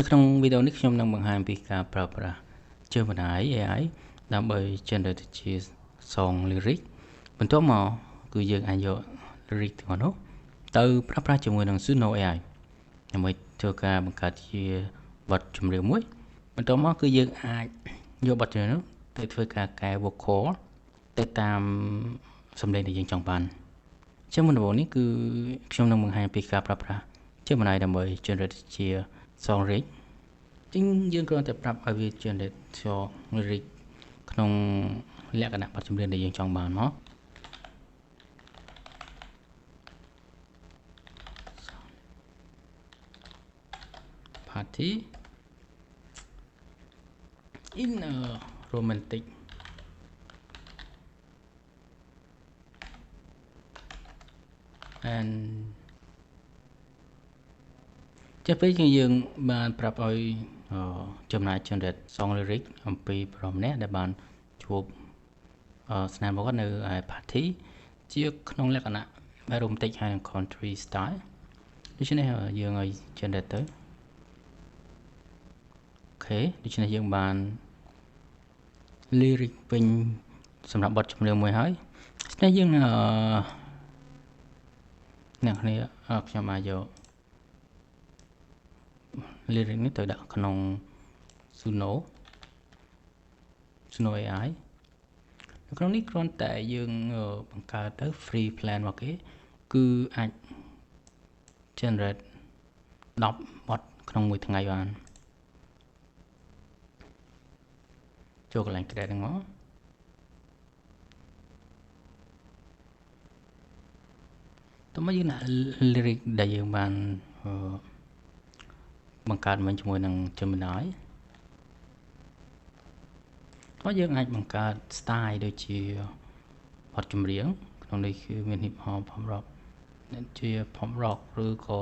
ក្នុងវីដេអូនេះខ្ញុំនឹងបង្ហាញពីការប្រើប្រាស់ជើងបណ្ដាញ AI ដើម្បី generate ជា song lyric បន្ទាប់មកគឺយើងអាចយក lyric ទាំងនោះទៅប្រើប្រាស់ជាមួយនឹង Suno AI ដើម្បីធ្វើការបង្កើតជាបទចម្រៀងមួយបន្ទាប់មកគឺយើងអាចយកបទចម្រៀងនោះទៅធ្វើការកែ vocal ទៅតាមសំឡេងដែលយើងចង់បានជាមុនដំបូងនេះគឺខ្ញុំនឹងបង្ហាញពីការប្រើប្រាស់ជើងបណ្ដាញដើម្បី generate ជា song lyric ជាងយើងគ្រាន់តែប្រាប់ឲ្យវា generate song lyric ក្នុងលក្ខណៈបទចម្រៀងដែលយើងចង់បានមក Party in a romantic and ចាប់ពេលយើងបានប្រាប់ឲ្យចំណាយ generate song lyric អំពីប្រុសម្នាក់ដែលបានជួបស្នេហ៍មកនៅឯ party ជាក្នុងលក្ខណៈ romantic ហើយនិង country style ដូច្នេះយើងឲ្យ generate ទៅអូខេដូច្នេះយើងបាន lyric វិញសម្រាប់បទចម្រៀងមួយហើយដូច្នេះយើងអ្នកគ្នាខ្ញុំអាចយក lyric នេះទៅដាក់ក្នុង Suno AI នៅក្នុងនេះគ្រាន់តែយើងបង្កើតទៅ free plan មកគេគឺអាច generate 10 បទក្នុងមួយថ្ងៃបានចូលកន្លែង create ហ្នឹងមកតោះមកយើងដាក់ lyric ដែលយើងបានបង្កើតមិនជាមួយនឹង Gemini ហើយយើងអាចបង្កើត style ដូចជាបទចម្រៀងក្នុងនេះគឺមាន hip hop pop rock ជា pop rock ឬក៏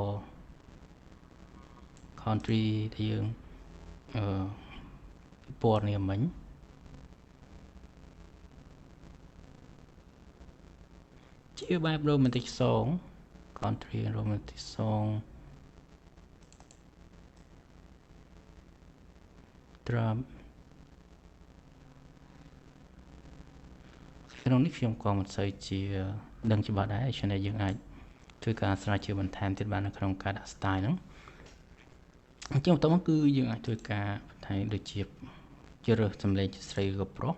country ដែលយើងពណ៌នេះមិញជាបែប romantic song country romantic song drum ក្នុងនេះខ្ញុំក៏មិនសូវជាដឹងច្បាស់ដែរដូច្នេះយើងអាចធ្វើការស្រាវជ្រាវបន្ថែមទៀតបាននៅក្នុងការដាក់ style ហ្នឹងអញ្ចឹងបន្តមកគឺយើងអាចធ្វើការបន្ថែមដូចជាជ្រើសរើសសំឡេងជាស្រីឬក៏ប្រុស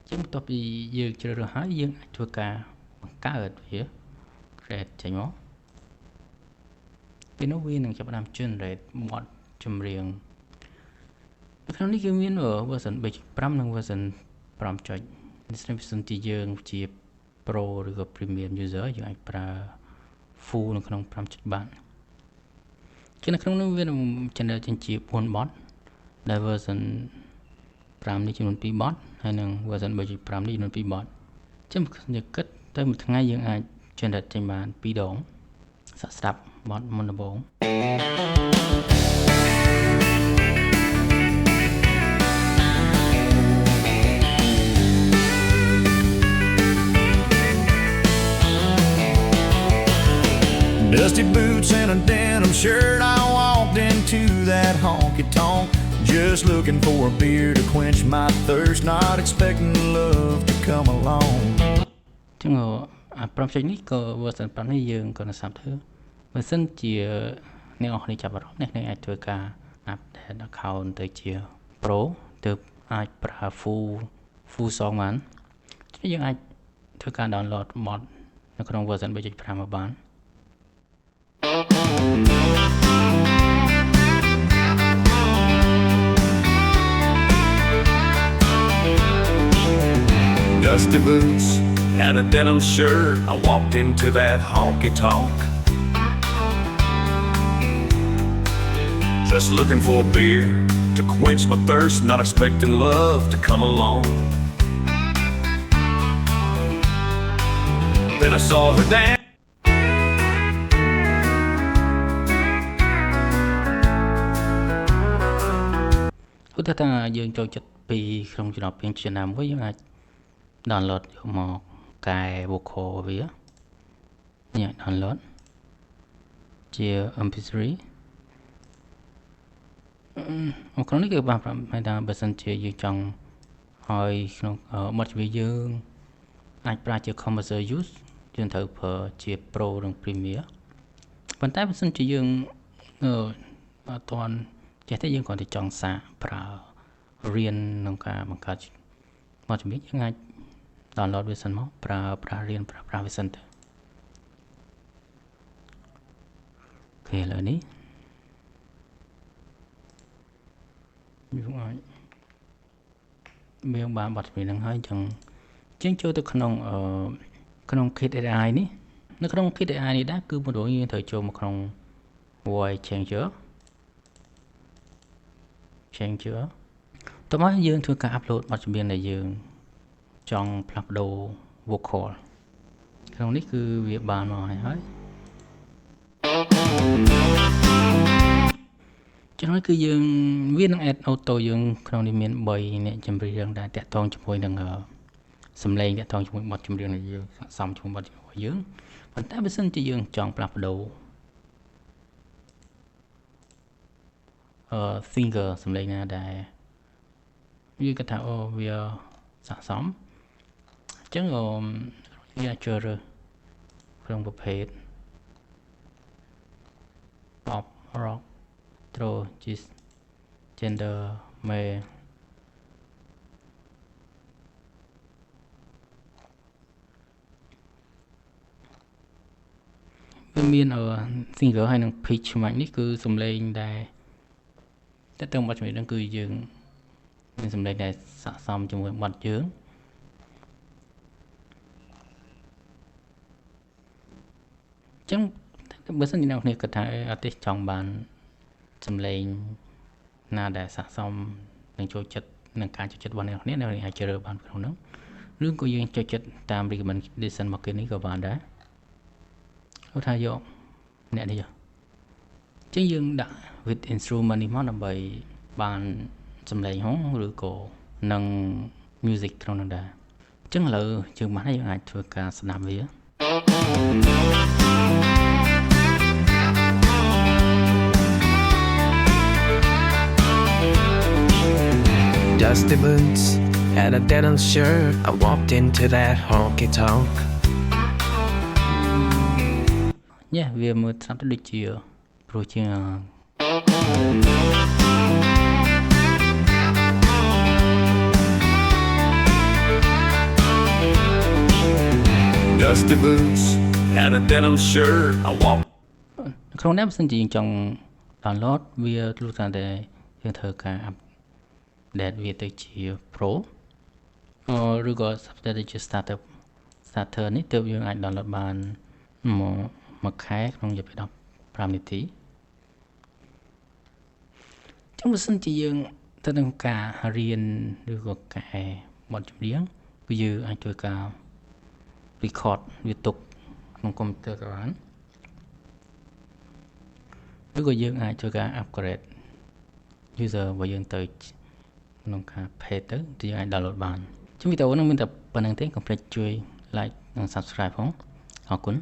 ជាងបន្ទាប់ពីយើងជ្រើសរើសហើយយើងអាចធ្វើការបង្កើតវា create ចេញមកពីនោះវានឹងចាប់ផ្ដើម generate បទចម្រៀងក្នុងនេះគឺមាន version 3.5 និង version 5.0 នេះស្រាប់ជាយើងជា pro ឬក៏ premium user យើងអាចប្រើ full នៅក្នុង 5.0 បានជានៅក្នុងនោះវានឹង generate ចេញជា 4 បទដែល version 5 នេះចំនួន 2 បទហើយនិង version 3.5 នេះចំនួន 2 បទចឹងយើងគិតទៅមួយថ្ងៃយើងអាច generate ចេញបាន 2 ដងសាកស្ដាប់បទមុនដំបូងDusty boots and a denim shirt, I walked into that honky-tonk just looking for a beer to quench my thirst, not expecting love to come along ចឹង5.0 នេះក៏ version 5 នេះយើងក៏នឹងសាប់ធ្វើបើសិនជាអ្នកនរគ្នាចាប់អារម្មណ៍អ្នកនឹងអាចធ្វើការ update account ទៅជា pro ទើបអាចប្រើ full song បានយើងអាចធ្វើការ download បទនៅក្នុង version 3.5 មកបានDusty boots and a denim shirt, I walked into that honky-tonk just looking for a beer to quench my thirst, not expecting love to come along. Then I saw her danceឧទាហរណ៍យើងចូលចិត្តពីក្នុងចំណោមពេញឆ្នាំមួយយើងអាច download យកមកកែ vocal វានេះ download ជា MP3 ក្នុងនេះគឺបានប្រាប់ថាបើសិនជាយើងចង់ឲ្យក្នុងបទចម្រៀងយើងអាចប្រើជា commercial use យើងត្រូវប្រើជា Pro និង Premier ប៉ុន្តែបើសិនជាយើងអត់ទាន់ចេះទេយើងគ្រាន់តែចង់សាកប្រើរៀនក្នុងការបង្កើតបទចម្រៀងយើងអាច download វាសិនមកប្រើរៀនប្រើវាសិនទៅអូខេឥឡូវនេះយើងអាចមានបានបទចម្រៀងហ្នឹងហើយអញ្ចឹងជាងចូលទៅក្នុង Kit AI នេះនៅក្នុង Kit AI នេះដែរគឺបន្ទាប់យើងត្រូវចូលមកក្នុង voice changer តោះមកយើងធ្វើការ upload បទចម្រៀងដែលយើងចង់ផ្លាស់ប្ដូរ vocal ក្នុងនេះគឺវាបានមកហើយចំណុចគឺយើងវានឹង add auto យើងក្នុងនេះមាន3អ្នកចម្រៀងដែលតាក់ទងជាមួយនឹងសំឡេងតាក់ទងជាមួយបទចម្រៀងដែលយើងស័ក្តិសមជាមួយបទចម្រៀងរបស់យើងប៉ុន្តែបើសិនជាយើងចង់ផ្លាស់ប្ដូរsinger សំឡេងណាដែលយើងគិតថាវាស័ក្តិសមអញ្ចឹងយើងអាចចូលរើសក្នុងប្រភេទ pop rock throw gender male វាមានsinger ហើយនឹង pitch ខ្មាច់នេះគឺសំឡេងដែលតែទៅបទចម្រៀងហ្នឹងគឺយើងមានសំឡេងដែលស័ក្តិសមជាមួយបទយើងអញ្ចឹងបើសិនជាអ្នកនរគ្នាគិតថាartist ចង់បានសំឡេងណាដែលស័ក្តិសមនឹងចូលចិត្តនឹងការចូលចិត្តរបស់អ្នកនរគ្នាអាចជ្រើសរើសបានក្នុងហ្នឹងឬក៏យើងចូលចិត្តតាម recommendation មកគេនេះក៏បានដែរឧទាហរណ៍យកអ្នកនេះចឹងយើងដាក់ with instrument នេះមកដើម្បីបានសំឡេងហងឬក៏នឹង music ក្នុងនោះដែរអញ្ចឹងឥឡូវយើងបានហើយយើងអាចធ្វើការស្ដាប់វា Dusty boots and a denim shirt. I walked into that honky tonk. វាមើលស្ដាប់ទៅដូចជាព្រោះជាង Dusty boots and a denim shirt. I walk ក្នុងនេះបើសិនជាយើងចង់ download វាលុះតាមតែយើងធ្វើការ update វាទៅជា Pro ឬក៏ subscribe ទៅជា starter នេះទើបយើងអាច download បានមួយខែក្នុងរយៈពេល15នាទីចឹងបើសិនជាយើងទៅនឹងការរៀនឬក៏កែបទចម្រៀងគឺយើងអាចធ្វើការ record វាទុកក្នុងកុំព្យូទ័រក៏បានឬក៏យើងអាចធ្វើការ upgrade user របស់យើងទៅក្នុងការ pay ទៅយើងអាច download បានចឹងវីដេអូហ្នឹងមានតែប៉ុណ្្នឹងទេកុំភ្លេចជួយ like និង subscribe ផងអរគុណ